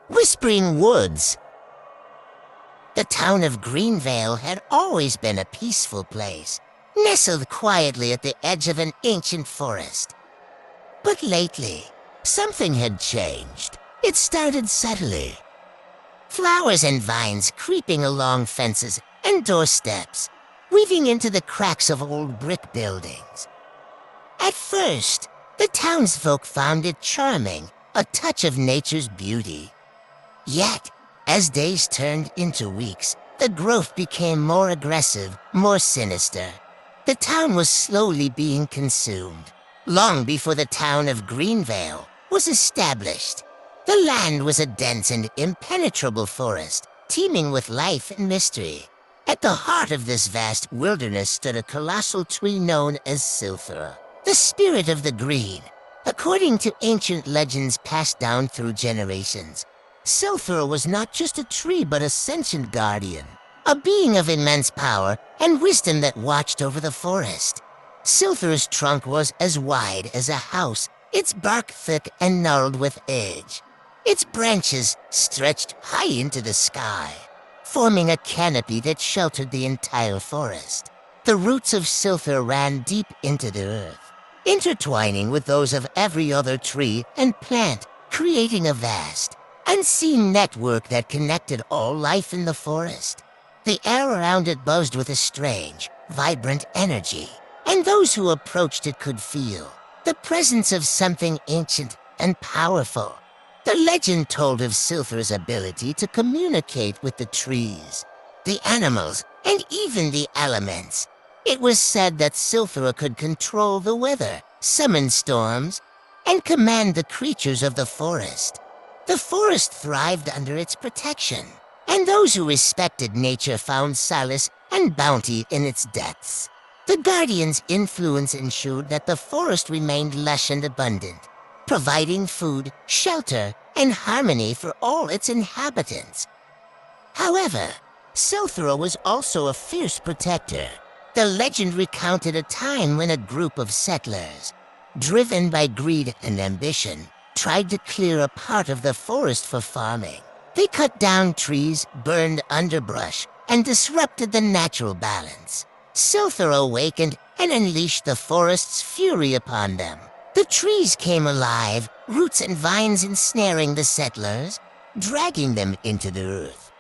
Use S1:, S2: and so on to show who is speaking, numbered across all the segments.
S1: Whispering Woods. The town of Greenvale had always been a peaceful place, nestled quietly at the edge of an ancient forest. But lately, something had changed. It started subtly. Flowers and vines creeping along fences and doorsteps, weaving into the cracks of old brick buildings. At first, the townsfolk found it charming, a touch of nature's beauty. Yet, as days turned into weeks, the growth became more aggressive, more sinister. The town was slowly being consumed, long before the town of Greenvale was established. The land was a dense and impenetrable forest, teeming with life and mystery. At the heart of this vast wilderness stood a colossal tree known as Silphira, the spirit of the green. According to ancient legends passed down through generations, Silphira was not just a tree but a sentient guardian, a being of immense power and wisdom that watched over the forest. Silphira's trunk was as wide as a house, its bark thick and gnarled with age. Its branches stretched high into the sky, forming a canopy that sheltered the entire forest. The roots of Silphira ran deep into the earth, intertwining with those of every other tree and plant, creating a vast, unseen network that connected all life in the forest. The air around it buzzed with a strange, vibrant energy, and those who approached it could feel the presence of something ancient and powerful. The legend told of Silphira's ability to communicate with the trees, the animals, and even the elements. It was said that Silphira could control the weather, summon storms, and command the creatures of the forest. The forest thrived under its protection, and those who respected nature found solace and bounty in its depths. The Guardian's influence ensured that the forest remained lush and abundant, providing food, shelter, and harmony for all its inhabitants. However, Silphira was also a fierce protector. The legend recounted a time when a group of settlers, driven by greed and ambition, tried to clear a part of the forest for farming. They cut down trees, burned underbrush, and disrupted the natural balance. Silphira awakened and unleashed the forest's fury upon them. The trees came alive, roots and vines ensnaring the settlers, dragging them into the earth.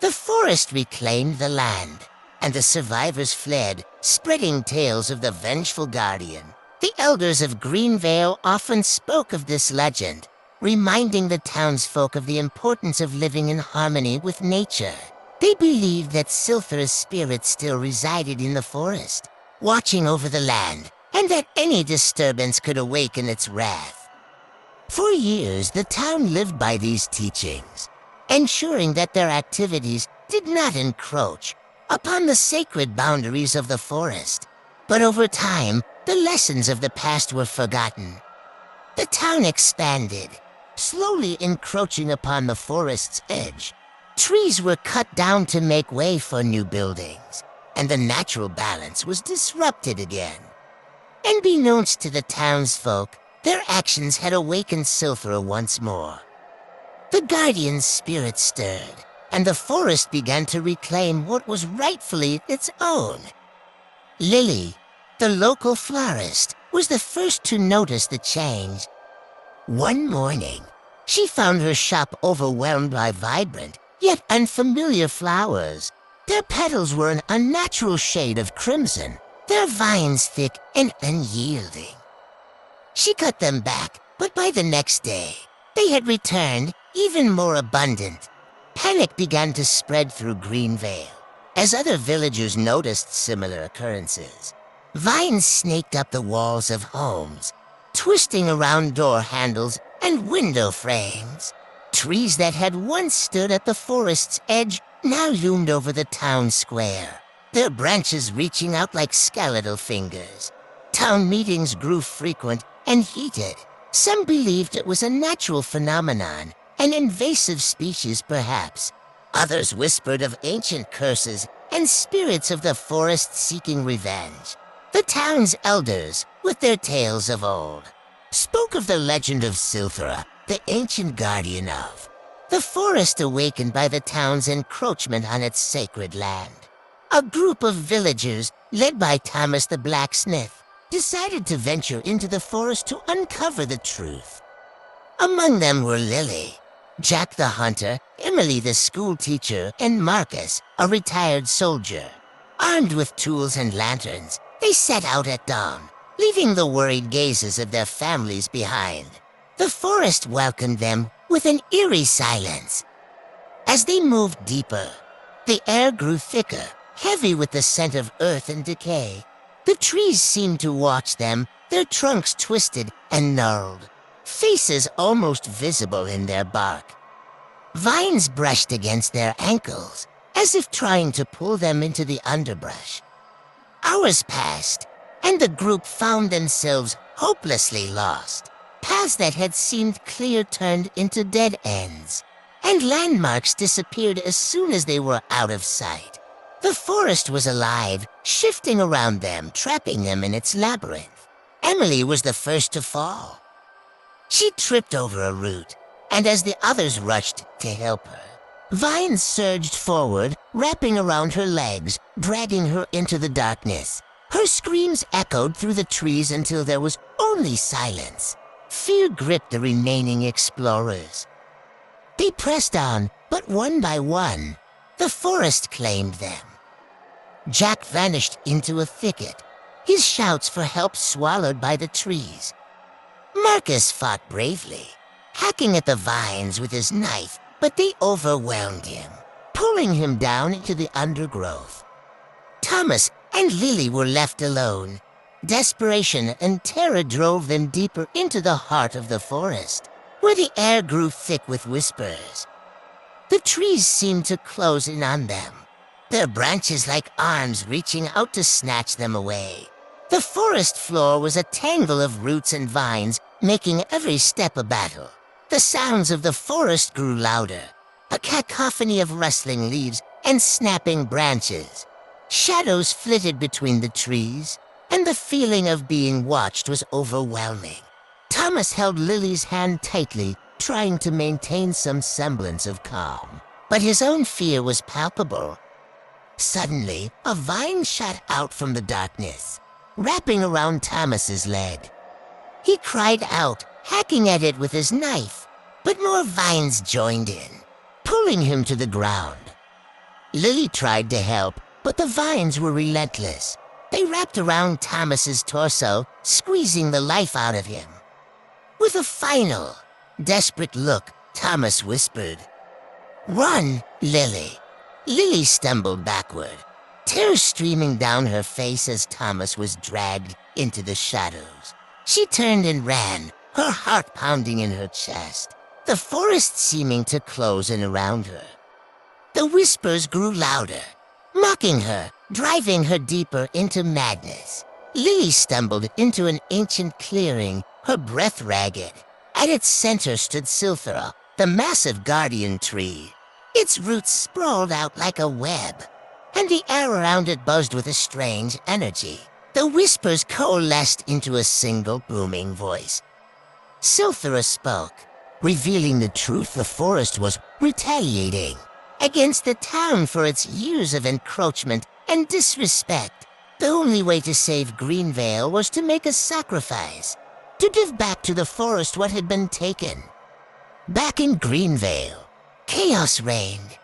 S1: The forest reclaimed the land, and the survivors fled, spreading tales of the vengeful guardian. The elders of Greenvale often spoke of this legend, reminding the townsfolk of the importance of living in harmony with nature. They believed that Silphira's spirit still resided in the forest, watching over the land, and that any disturbance could awaken its wrath. For years, the town lived by these teachings, ensuring that their activities did not encroach upon the sacred boundaries of the forest. But over time, the lessons of the past were forgotten. The town expanded, slowly encroaching upon the forest's edge. Trees were cut down to make way for new buildings, and the natural balance was disrupted again. Unbeknownst to the townsfolk, their actions had awakened Silphira once more. The Guardian's spirit stirred, and the forest began to reclaim what was rightfully its own. Lily, the local florist, was the first to notice the change. One morning, she found her shop overwhelmed by vibrant, yet unfamiliar flowers. Their petals were an unnatural shade of crimson, their vines thick and unyielding. She cut them back, but by the next day, they had returned, even more abundant. Panic began to spread through Greenvale, as other villagers noticed similar occurrences. Vines snaked up the walls of homes, twisting around door handles and window frames. Trees that had once stood at the forest's edge now loomed over the town square, their branches reaching out like skeletal fingers. Town meetings grew frequent and heated. Some believed it was a natural phenomenon, an invasive species perhaps. Others whispered of ancient curses and spirits of the forest seeking revenge. The town's elders, with their tales of old, spoke of the legend of Silphira, the ancient guardian of the forest awakened by the town's encroachment on its sacred land. A group of villagers, led by Thomas the blacksmith, decided to venture into the forest to uncover the truth. Among them were Lily, Jack the hunter, Emily the schoolteacher, and Marcus, a retired soldier. Armed with tools and lanterns, they set out at dawn, leaving the worried gazes of their families behind. The forest welcomed them with an eerie silence. As they moved deeper, the air grew thicker, heavy with the scent of earth and decay. The trees seemed to watch them, their trunks twisted and gnarled, faces almost visible in their bark. Vines brushed against their ankles, as if trying to pull them into the underbrush. Hours passed, and the group found themselves hopelessly lost. Paths that had seemed clear turned into dead ends, and landmarks disappeared as soon as they were out of sight. The forest was alive, shifting around them, trapping them in its labyrinth. Emily was the first to fall. She tripped over a root, and as the others rushed to help her, vines surged forward, wrapping around her legs, dragging her into the darkness. Her screams echoed through the trees until there was only silence. Fear gripped the remaining explorers. They pressed on, but one by one, the forest claimed them. Jack vanished into a thicket, his shouts for help swallowed by the trees. Marcus fought bravely, hacking at the vines with his knife, but they overwhelmed him, pulling him down into the undergrowth. Thomas and Lily were left alone. Desperation and terror drove them deeper into the heart of the forest, where the air grew thick with whispers. The trees seemed to close in on them, their branches like arms reaching out to snatch them away. The forest floor was a tangle of roots and vines, making every step a battle. The sounds of the forest grew louder, a cacophony of rustling leaves and snapping branches. Shadows flitted between the trees, and the feeling of being watched was overwhelming. Thomas held Lily's hand tightly, trying to maintain some semblance of calm. But his own fear was palpable. Suddenly, a vine shot out from the darkness, wrapping around Thomas's leg. He cried out, hacking at it with his knife, but more vines joined in, pulling him to the ground. Lily tried to help, but the vines were relentless. They wrapped around Thomas's torso, squeezing the life out of him. With a final, desperate look, Thomas whispered, "Run, Lily." Lily stumbled backward, tears streaming down her face as Thomas was dragged into the shadows. She turned and ran, her heart pounding in her chest, the forest seeming to close in around her. The whispers grew louder, mocking her, driving her deeper into madness. Lily stumbled into an ancient clearing, her breath ragged. At its center stood Silthera, the massive guardian tree. Its roots sprawled out like a web, and the air around it buzzed with a strange energy. The whispers coalesced into a single booming voice. Silthera spoke, revealing the truth. The forest was retaliating against the town for its years of encroachment and disrespect. The only way to save Greenvale was to make a sacrifice, to give back to the forest what had been taken. Back in Greenvale, chaos reigned.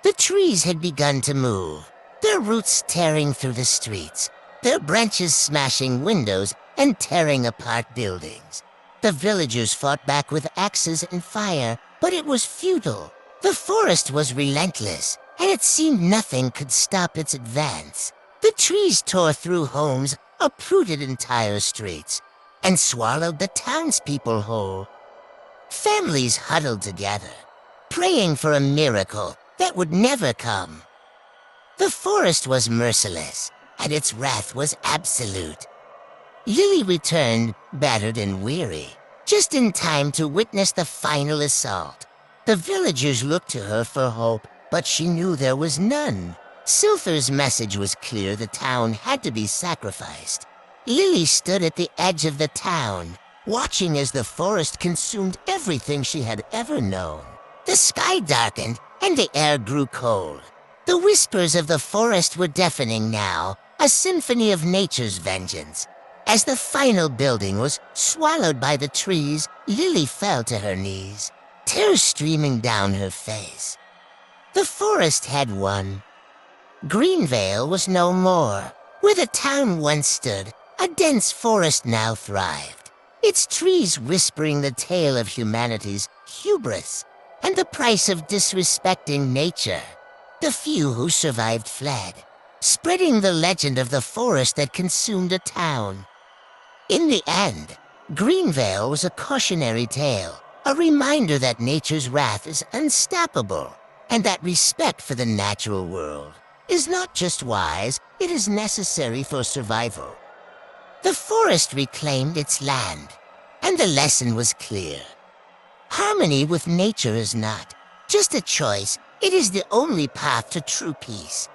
S1: The trees had begun to move, their roots tearing through the streets, their branches smashing windows and tearing apart buildings. The villagers fought back with axes and fire, but it was futile. The forest was relentless, and it seemed nothing could stop its advance. The trees tore through homes, uprooted entire streets, and swallowed the townspeople whole. Families huddled together, praying for a miracle that would never come. The forest was merciless, and its wrath was absolute. Lily returned, battered and weary, just in time to witness the final assault. The villagers looked to her for hope, but she knew there was none. Silther's message was clear: the town had to be sacrificed. Lily stood at the edge of the town, watching as the forest consumed everything she had ever known. The The sky darkened and the air grew cold. The whispers of the forest were deafening now, a symphony of nature's vengeance. As the final building was swallowed by the trees, Lily fell to her knees, tears streaming down her face. The forest had won. Greenvale was no more. Where the town once stood, a dense forest now thrived, its trees whispering the tale of humanity's hubris and the price of disrespecting nature. The few who survived fled, spreading the legend of the forest that consumed a town. In the end, Greenvale was a cautionary tale, a reminder that nature's wrath is unstoppable, and that respect for the natural world is not just wise, it is necessary for survival. The forest reclaimed its land, and the lesson was clear. Harmony with nature is not just a choice, it is the only path to true peace.